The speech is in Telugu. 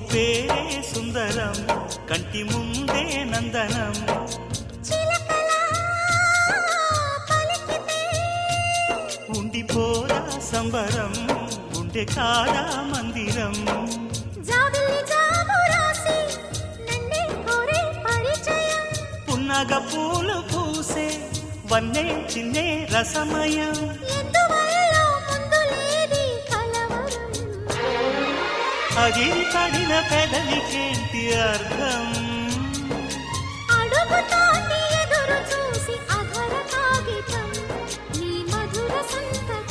పేరే సుందరం కంటి ముందే నందనం ఉండిపోదా సంబరం ఉండే కాదా మందిరం పున్నగ పూలు పూసే వన్నే చిన్నే రసమయం అగిరి పడిన పెదవికేంటి అర్థం అడుగుతోంది ఎదురు చూసి అధర కాగితం నీ మధుర సంతకం